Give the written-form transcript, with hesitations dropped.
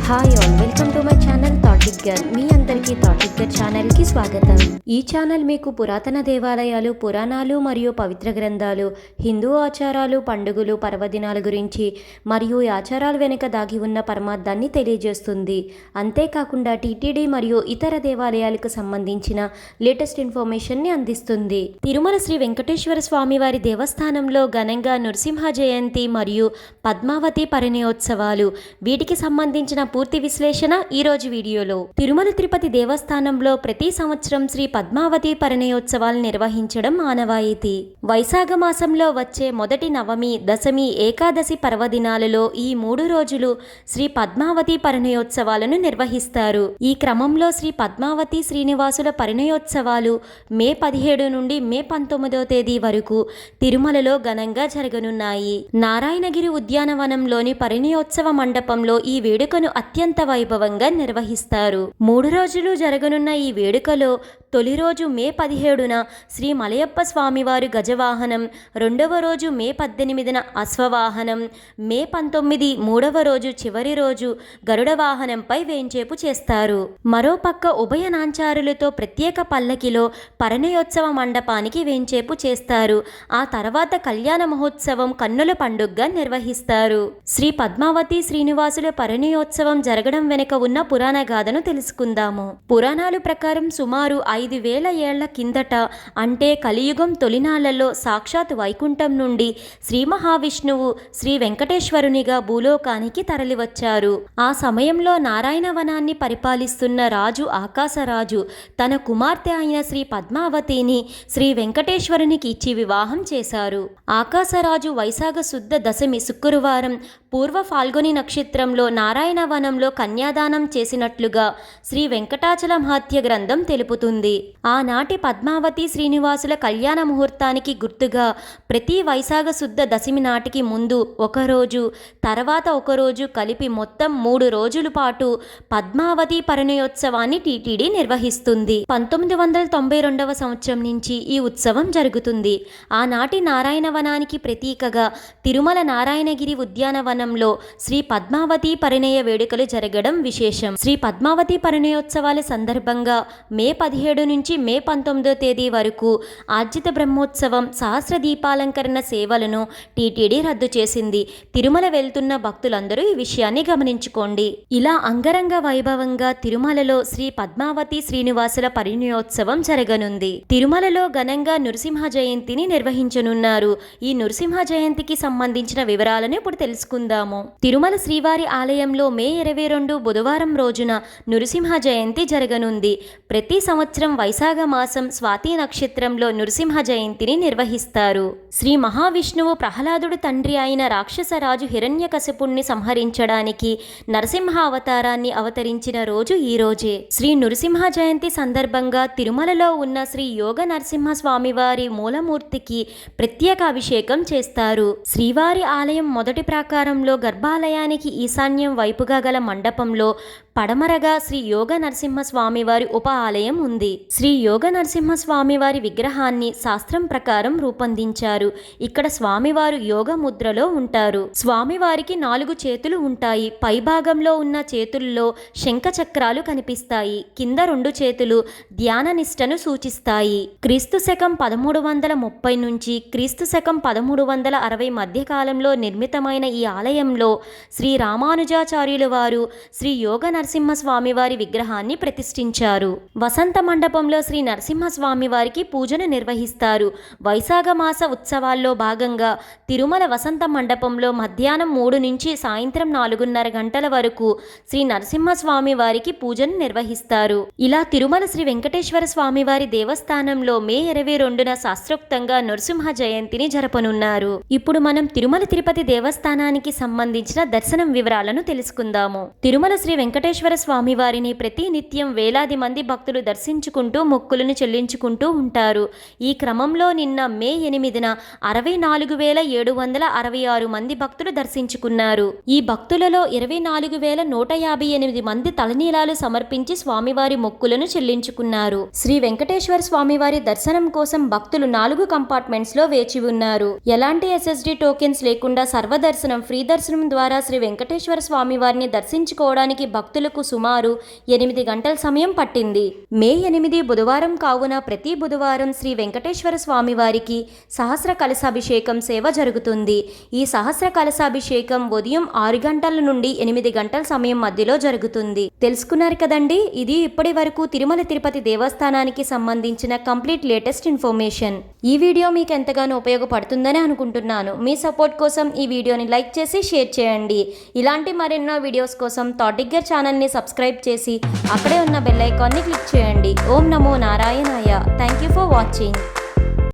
Hi all, welcome to my channel థాటిక్ girl. మీ అందరికీ థాటిక్ గర్ల్ ఛానల్కి స్వాగతం. ఈ ఛానల్ మీకు పురాతన దేవాలయాలు, పురాణాలు మరియు పవిత్ర గ్రంథాలు, హిందూ ఆచారాలు, పండుగలు, పర్వదినాల గురించి మరియు ఈ ఆచారాల వెనుక దాగి ఉన్న పరమార్థాన్ని తెలియజేస్తుంది. అంతేకాకుండా టీటీడీ మరియు ఇతర దేవాలయాలకు సంబంధించిన లేటెస్ట్ ఇన్ఫర్మేషన్ని అందిస్తుంది. తిరుమల శ్రీ వెంకటేశ్వర స్వామి వారి దేవస్థానంలో ఘనంగా నృసింహ జయంతి మరియు పద్మావతి పరిణయోత్సవాలు, వీటికి సంబంధించిన పూర్తి విశ్లేషణ ఈరోజు వీడియోలో. తిరుమల తిరుపతి దేవస్థానంలో ప్రతి సంవత్సరం శ్రీ పద్మావతి పరిణయోత్సవాలు నిర్వహించడం ఆనవాయితీ. వైశాఖ మాసంలో వచ్చే మొదటి నవమి, దశమి, ఏకాదశి పర్వదినాలలో ఈ 3 రోజులు శ్రీ పద్మావతి పరిణయోత్సవాలను నిర్వహిస్తారు. ఈ క్రమంలో శ్రీ పద్మావతి శ్రీనివాసుల పరిణయోత్సవాలు మే 17 నుండి మే 19వ తేదీ వరకు తిరుమలలో ఘనంగా జరగనున్నాయి. నారాయణగిరి ఉద్యానవనంలోని పరిణయోత్సవ మండపంలో ఈ వేడుకను అత్యంత వైభవంగా నిర్వహిస్తారు. 3 రోజులు జరగనున్న ఈ వేడుకలో తొలి రోజు మే 17న శ్రీ మలయప్ప స్వామివారు గజవాహనం, 2వ రోజు మే 18న అశ్వవాహనం, మే 19 3వ రోజు చివరి రోజు గరుడ వాహనంపై వేంచేపు చేస్తారు. మరోపక్క ఉభయ నాంచారులతో ప్రత్యేక పల్లకిలో పరిణయోత్సవ మండపానికి వేంచేపు చేస్తారు. ఆ తర్వాత కళ్యాణ మహోత్సవం కన్నుల పండుగగా నిర్వహిస్తారు. శ్రీ పద్మావతి శ్రీనివాసుల పరిణయోత్సవం జరగడం వెనుక ఉన్న పురాణ గాథను తెలుసుకుందాము. పురాణాల ప్రకారం సుమారు 5000 ఏళ్ల కిందట, అంటే కలియుగం తొలినాళ్లలో సాక్షాత్ వైకుంఠం నుండి శ్రీ మహావిష్ణువు శ్రీ వెంకటేశ్వరునిగా భూలోకానికి తరలివచ్చారు. ఆ సమయంలో నారాయణవనాన్ని పరిపాలిస్తున్న రాజు ఆకాశరాజు తన కుమార్తె అయిన శ్రీ పద్మావతిని శ్రీ వెంకటేశ్వరునికి ఇచ్చి వివాహం చేశారు. ఆకాశరాజు వైశాఖ శుద్ధ దశమి శుక్రవారం పూర్వ ఫాల్గుని నక్షత్రంలో నారాయణవనంలో కన్యాదానం చేసినట్లుగా శ్రీ వెంకటాచల మహాత్య గ్రంథం తెలుపుతుంది. ఆనాటి పద్మావతి శ్రీనివాసుల కళ్యాణ ముహూర్తానికి గుర్తుగా ప్రతి వైశాఖ శుద్ధ దశమి నాటికి ముందు ఒకరోజు, తర్వాత ఒకరోజు కలిపి మొత్తం 3 రోజుల పాటు పద్మావతి పరిణయోత్సవాన్ని టీటీడీ నిర్వహిస్తుంది. 1992వ సంవత్సరం నుంచి ఈ ఉత్సవం జరుగుతుంది. ఆనాటి నారాయణవనానికి ప్రతీకగా తిరుమల నారాయణగిరి ఉద్యానవనంలో శ్రీ పద్మావతి పరిణయ వేడుకలు జరగడం విశేషం. శ్రీ పద్మావతి పరిణయోత్సవాల సందర్భంగా మే 17 నుంచి మే 19వ తేదీ వరకు ఆర్జిత బ్రహ్మోత్సవం, సహస్ర దీపాలంకరణ సేవలను టీటీడీ రద్దు చేసింది. తిరుమల వెళ్తున్న భక్తులందరూ ఈ విషయాన్ని గమనించుకోండి. ఇలా అంగరంగ వైభవంగా తిరుమలలో శ్రీ పద్మావతి శ్రీనివాసుల పరిణయోత్సవం జరగనుంది. తిరుమలలో ఘనంగా నృసింహ జయంతిని నిర్వహించనున్నారు. ఈ నృసింహ జయంతికి సంబంధించిన వివరాలను ఇప్పుడు తెలుసుకుందాము. తిరుమల శ్రీవారి ఆలయంలో మే 22 బుధవారం రోజున నృసింహ జయంతి జరగనుంది. ప్రతి సంవత్సరం వైశాఖ మాసం స్వాతి నక్షత్రంలో నృసింహ జయంతిని నిర్వహిస్తారు. శ్రీ మహావిష్ణువు ప్రహ్లాదుడు తండ్రి అయిన రాక్షసరాజు హిరణ్యకశిపుణ్ణి సంహరించడానికి నరసింహ అవతారాన్ని అవతరించిన రోజు ఈ రోజే. శ్రీ నృసింహ జయంతి సందర్భంగా తిరుమలలో ఉన్న శ్రీ యోగ నరసింహ స్వామివారి మూలమూర్తికి ప్రత్యేక అభిషేకం చేస్తారు. శ్రీవారి ఆలయం మొదటి ప్రాకారంలో గర్భాలయానికి ఈశాన్యం వైపుగా గల మండపంలో పడమరగా శ్రీ యోగ నరసింహస్వామివారి ఉప ఆలయం ఉంది. శ్రీ యోగ నరసింహస్వామివారి విగ్రహాన్ని శాస్త్రం ప్రకారం రూపొందించారు. ఇక్కడ స్వామివారు యోగ ముద్రలో ఉంటారు. స్వామివారికి 4 చేతులు ఉంటాయి. పైభాగంలో ఉన్న చేతుల్లో శంఖ చక్రాలు కనిపిస్తాయి. కింద 2 చేతులు ధ్యాన నిష్టను సూచిస్తాయి. క్రీస్తు శకం 1330 నుంచి క్రీస్తు శకం 1360 మధ్య కాలంలో నిర్మితమైన ఈ ఆలయంలో శ్రీ రామానుజాచార్యుల వారు శ్రీ యోగ నరసింహస్వామివారి విగ్రహాన్ని ప్రతిష్ఠించారు. వసంత మండపంలో శ్రీ నరసింహస్వామివారికి పూజను నిర్వహిస్తారు. వైశాఖ మాస ఉత్సవాల్లో భాగంగా తిరుమల వసంత మండపంలో మధ్యాహ్నం 3 నుంచి సాయంత్రం 4:30 గంటల వరకు శ్రీ నరసింహస్వామి వారికి పూజను నిర్వహిస్తారు. ఇలా తిరుమల శ్రీ వెంకటేశ్వర స్వామివారి దేవస్థానంలో మే 22న శాస్త్రోక్తంగా నృసింహ జయంతిని జరపనున్నారు. ఇప్పుడు మనం తిరుమల తిరుపతి దేవస్థానానికి సంబంధించిన దర్శనం వివరాలను తెలుసుకుందాము. తిరుమల శ్రీ వెంకటేశ్వర స్వామివారిని ప్రతి నిత్యం వేలాది మంది భక్తులు దర్శించుకు దర్శించుకుంటూ మొక్కులను చెల్లించుకుంటూ ఉంటారు. ఈ క్రమంలో నిన్న మే 8న 64,766 మంది భక్తులు దర్శించుకున్నారు. ఈ భక్తులలో 24,158 మంది తలనీలాలు సమర్పించి స్వామివారి మొక్కులను చెల్లించుకున్నారు. శ్రీ వెంకటేశ్వర స్వామివారి దర్శనం కోసం భక్తులు 4 కంపార్ట్మెంట్స్ లో వేచి ఉన్నారు. ఎలాంటి SSD టోకెన్స్ లేకుండా సర్వదర్శనం ఫ్రీ దర్శనం ద్వారా శ్రీ వెంకటేశ్వర స్వామివారిని దర్శించుకోవడానికి భక్తులకు సుమారు 8 గంటల సమయం పట్టింది. మే 8 బుధవారం కావున ప్రతి బుధవారం శ్రీ వెంకటేశ్వర స్వామివారికి సహస్ర కలశాభిషేకం సేవ జరుగుతుంది. ఈ సహస్ర కలశాభిషేకం ఉదయం 6 గంటల నుండి 8 గంటల సమయం మధ్యలో జరుగుతుంది. తెలుసుకున్నారు కదండి, ఇది ఇప్పటి వరకు తిరుమల తిరుపతి దేవస్థానానికి సంబంధించిన కంప్లీట్ లేటెస్ట్ ఇన్ఫర్మేషన్. ఈ వీడియో మీకు ఎంతగానో ఉపయోగపడుతుందని అనుకుంటున్నాను. మీ సపోర్ట్ కోసం ఈ వీడియోని లైక్ చేసి షేర్ చేయండి. ఇలాంటి మరెన్నో వీడియోస్ కోసం థాటిగ్గర్ ఛానల్ని సబ్స్క్రైబ్ చేసి అక్కడే ఉన్న బెల్ ఐకాన్ని క్లిక్ చేయండి. ఓం నమో నారాయణాయ. Thank you for watching.